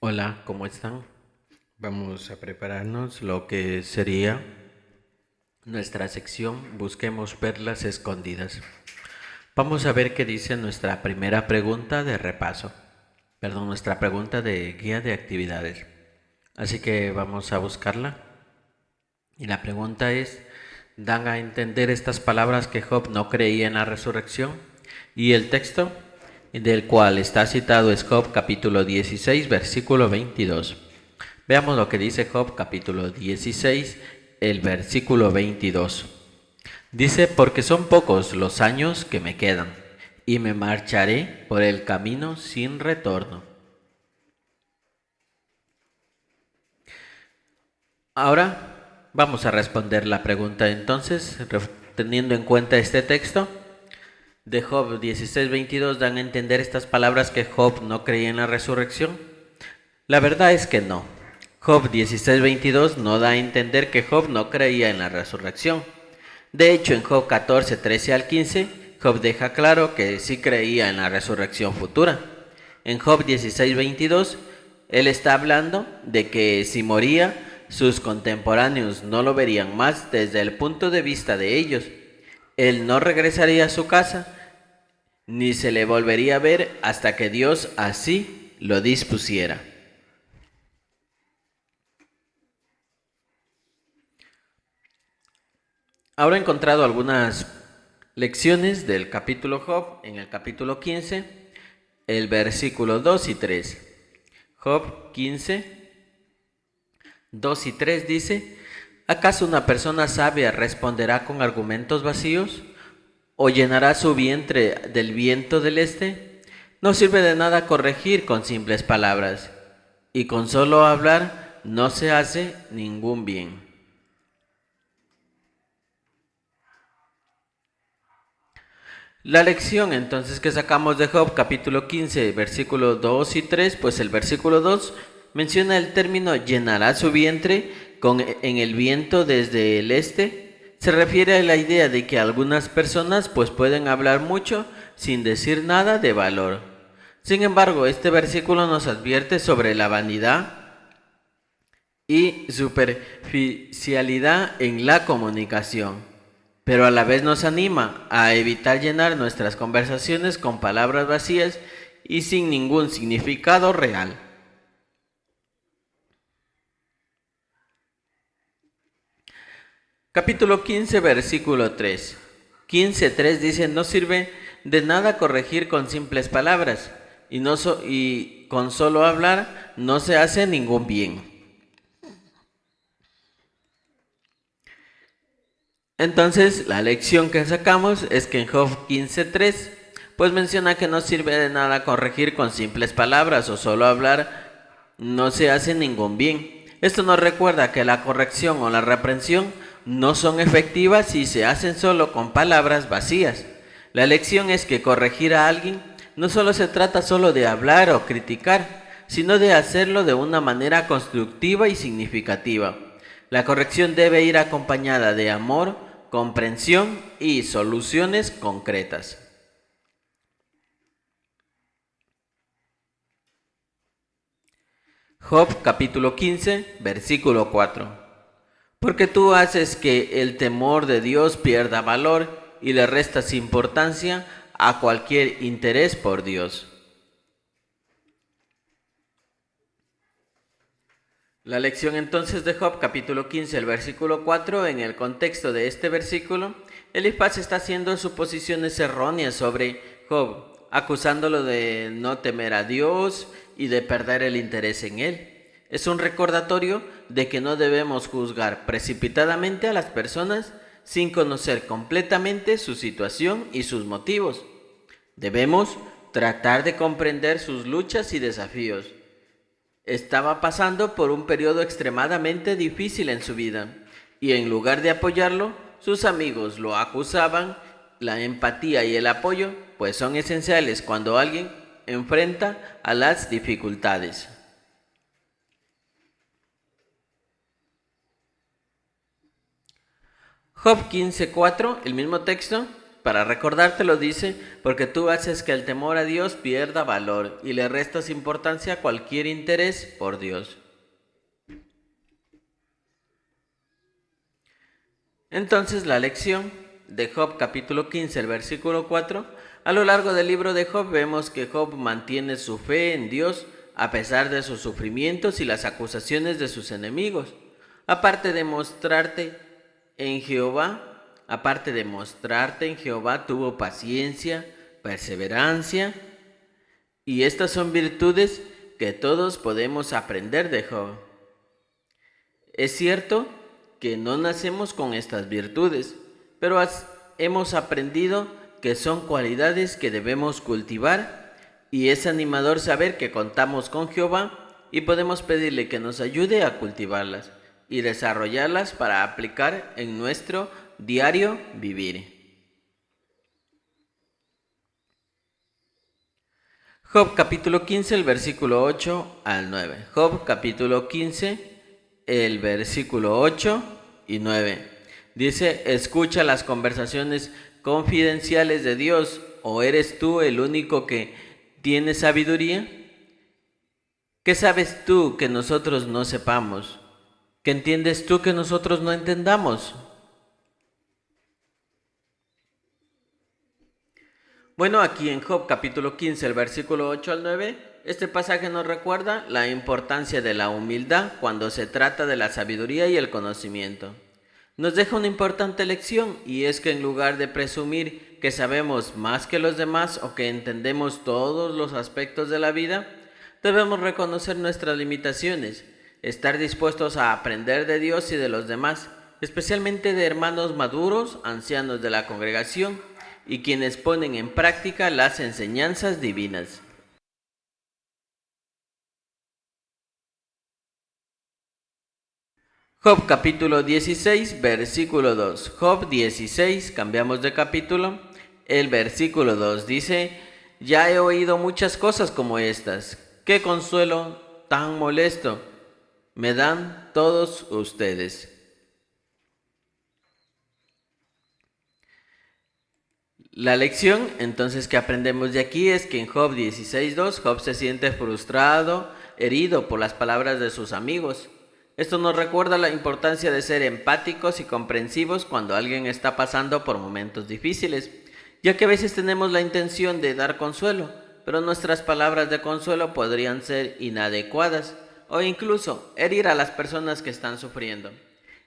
Hola, ¿cómo están? Vamos a prepararnos lo que sería nuestra sección Busquemos perlas escondidas. Vamos a ver qué dice nuestra primera pregunta de repaso. Perdón, nuestra pregunta de guía de actividades. Así que vamos a buscarla. Y la pregunta es, ¿dan a entender estas palabras que Job no creía en la resurrección? Y el texto del cual está citado es Job capítulo 16, versículo 22. Veamos lo que dice Job capítulo 16, el versículo 22. Dice, porque son pocos los años que me quedan, y me marcharé por el camino sin retorno. Ahora vamos a responder la pregunta entonces, teniendo en cuenta este texto de Job 16:22, dan a entender estas palabras que Job no creía en la resurrección. La verdad es que no. Job 16:22 no da a entender que Job no creía en la resurrección. De hecho, en Job 14:13 al 15, Job deja claro que sí creía en la resurrección futura. En Job 16:22, él está hablando de que si moría, sus contemporáneos no lo verían más desde el punto de vista de ellos. Él no regresaría a su casa, ni se le volvería a ver hasta que Dios así lo dispusiera. Ahora he encontrado algunas lecciones del capítulo Job en el capítulo 15, el versículo 2 y 3. Job 15, 2 y 3 dice, ¿acaso una persona sabia responderá con argumentos vacíos? ¿O llenará su vientre del viento del este? No sirve de nada corregir con simples palabras, y con solo hablar no se hace ningún bien. La lección entonces que sacamos de Job capítulo 15 versículos 2 y 3, pues el versículo 2 menciona el término llenará su vientre en el viento desde el este. Se refiere a la idea de que algunas personas pues pueden hablar mucho sin decir nada de valor. Sin embargo, este versículo nos advierte sobre la vanidad y superficialidad en la comunicación, pero a la vez nos anima a evitar llenar nuestras conversaciones con palabras vacías y sin ningún significado real. Capítulo 15, versículo 3. 15:3 dice, no sirve de nada corregir con simples palabras, y con solo hablar no se hace ningún bien. Entonces, la lección que sacamos es que en Job 15:3, pues menciona que no sirve de nada corregir con simples palabras o solo hablar, no se hace ningún bien. Esto nos recuerda que la corrección o la reprensión no son efectivas si se hacen solo con palabras vacías. La lección es que corregir a alguien no solo se trata solo de hablar o criticar, sino de hacerlo de una manera constructiva y significativa. La corrección debe ir acompañada de amor, comprensión y soluciones concretas. Job capítulo 15, versículo 4. Porque tú haces que el temor de Dios pierda valor y le restas importancia a cualquier interés por Dios. La lección entonces de Job capítulo 15, el versículo 4, en el contexto de este versículo, Elifaz está haciendo suposiciones erróneas sobre Job, acusándolo de no temer a Dios y de perder el interés en él. Es un recordatorio de que no debemos juzgar precipitadamente a las personas sin conocer completamente su situación y sus motivos. Debemos tratar de comprender sus luchas y desafíos. Estaba pasando por un periodo extremadamente difícil en su vida y en lugar de apoyarlo, sus amigos lo acusaban. La empatía y el apoyo pues son esenciales cuando alguien enfrenta a las dificultades. Job 15:4, el mismo texto, Para recordártelo dice, porque tú haces que el temor a Dios pierda valor y le restas importancia a cualquier interés por Dios. Entonces la lección de Job capítulo 15, el versículo 4, a lo largo del libro de Job vemos que Job mantiene su fe en Dios a pesar de sus sufrimientos y las acusaciones de sus enemigos. Aparte de mostrarte en Jehová, tuvo paciencia, perseverancia, y estas son virtudes que todos podemos aprender de Job. Es cierto que no nacemos con estas virtudes, pero hemos aprendido que son cualidades que debemos cultivar, y es animador saber que contamos con Jehová y podemos pedirle que nos ayude a cultivarlas y desarrollarlas para aplicar en nuestro diario vivir. Job capítulo 15, el versículo 8 al 9. Job capítulo 15, el versículo 8 y 9. Dice, escucha las conversaciones confidenciales de Dios, ¿o eres tú el único que tiene sabiduría? ¿Qué sabes tú que nosotros no sepamos? ¿Qué entiendes tú que nosotros no entendamos? Bueno, aquí en Job capítulo 15, el versículo 8 al 9, este pasaje nos recuerda la importancia de la humildad cuando se trata de la sabiduría y el conocimiento. Nos deja una importante lección, y es que en lugar de presumir que sabemos más que los demás o que entendemos todos los aspectos de la vida, debemos reconocer nuestras limitaciones, estar dispuestos a aprender de Dios y de los demás, especialmente de hermanos maduros, ancianos de la congregación, y quienes ponen en práctica las enseñanzas divinas. Job capítulo 16, versículo 2. Job 16, cambiamos de capítulo. El versículo 2 dice, ya he oído muchas cosas como estas. ¿Qué consuelo tan molesto me dan todos ustedes? La lección entonces que aprendemos de aquí es que en Job 16.2 Job se siente frustrado, herido por las palabras de sus amigos. Esto nos recuerda la importancia de ser empáticos y comprensivos cuando alguien está pasando por momentos difíciles, ya que a veces tenemos la intención de dar consuelo, pero nuestras palabras de consuelo podrían ser inadecuadas o incluso herir a las personas que están sufriendo.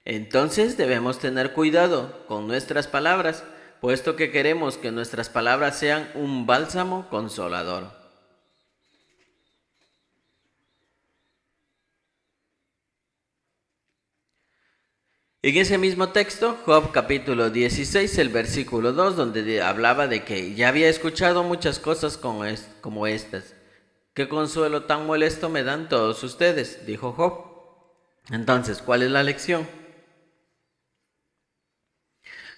Entonces debemos tener cuidado con nuestras palabras, puesto que queremos que nuestras palabras sean un bálsamo consolador. En ese mismo texto, Job capítulo 16, el versículo 2, donde hablaba de que ya había escuchado muchas cosas como estas. ¿Qué consuelo tan molesto me dan todos ustedes?, dijo Job. Entonces, ¿cuál es la lección?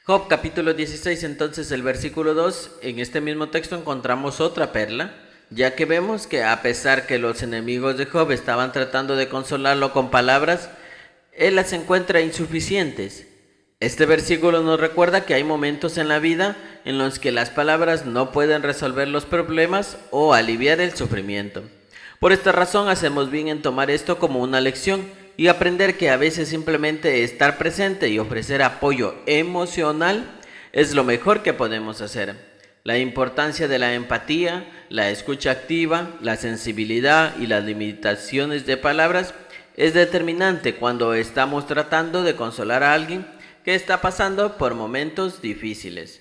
Job capítulo 16, entonces el versículo 2, en este mismo texto encontramos otra perla, ya que vemos que a pesar que los enemigos de Job estaban tratando de consolarlo con palabras, él las encuentra insuficientes. Este versículo nos recuerda que hay momentos en la vida en los que las palabras no pueden resolver los problemas o aliviar el sufrimiento. Por esta razón hacemos bien en tomar esto como una lección y aprender que a veces simplemente estar presente y ofrecer apoyo emocional es lo mejor que podemos hacer. La importancia de la empatía, la escucha activa, la sensibilidad y las limitaciones de palabras es determinante cuando estamos tratando de consolar a alguien que está pasando por momentos difíciles.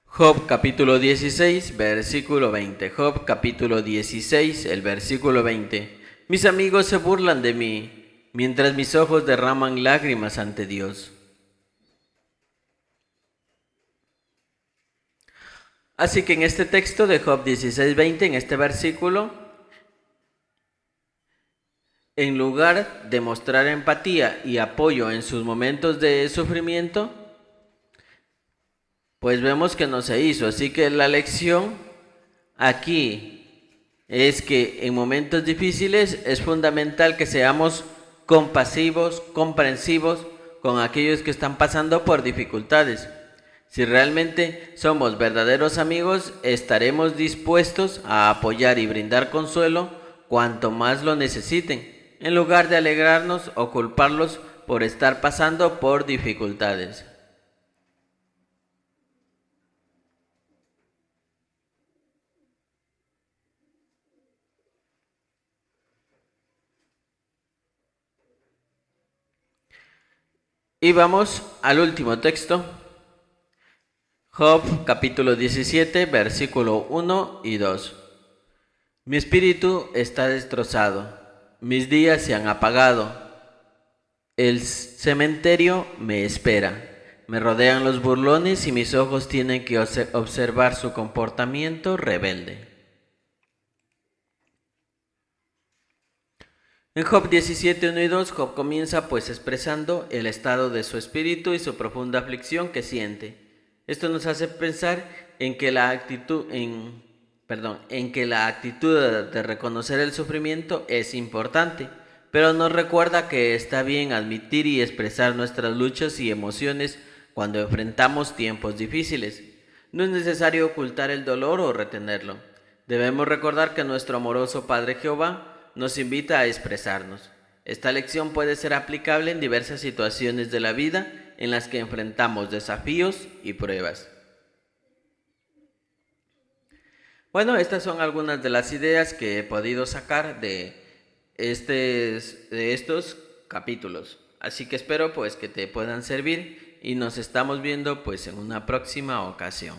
Job capítulo 16, versículo 20. Job capítulo 16, el versículo 20. Mis amigos se burlan de mí, mientras mis ojos derraman lágrimas ante Dios. Así que en este texto de Job 16, 20, en este versículo, en lugar de mostrar empatía y apoyo en sus momentos de sufrimiento, pues vemos que no se hizo. Así que la lección aquí es que en momentos difíciles es fundamental que seamos compasivos, comprensivos con aquellos que están pasando por dificultades. Si realmente somos verdaderos amigos, estaremos dispuestos a apoyar y brindar consuelo cuanto más lo necesiten, en lugar de alegrarnos o culparlos por estar pasando por dificultades. Y vamos al último texto, Job capítulo 17, versículo 1 y 2. Mi espíritu está destrozado, mis días se han apagado, el cementerio me espera, me rodean los burlones y mis ojos tienen que observar su comportamiento rebelde. En Job 17, 1 y 2, Job comienza pues expresando el estado de su espíritu y su profunda aflicción que siente. Esto nos hace pensar en que la actitud de reconocer el sufrimiento es importante, pero nos recuerda que está bien admitir y expresar nuestras luchas y emociones cuando enfrentamos tiempos difíciles. No es necesario ocultar el dolor o retenerlo. Debemos recordar que nuestro amoroso Padre Jehová nos invita a expresarnos. Esta lección puede ser aplicable en diversas situaciones de la vida en las que enfrentamos desafíos y pruebas. Bueno, estas son algunas de las ideas que he podido sacar de estos capítulos. Así que espero pues que te puedan servir y nos estamos viendo pues en una próxima ocasión.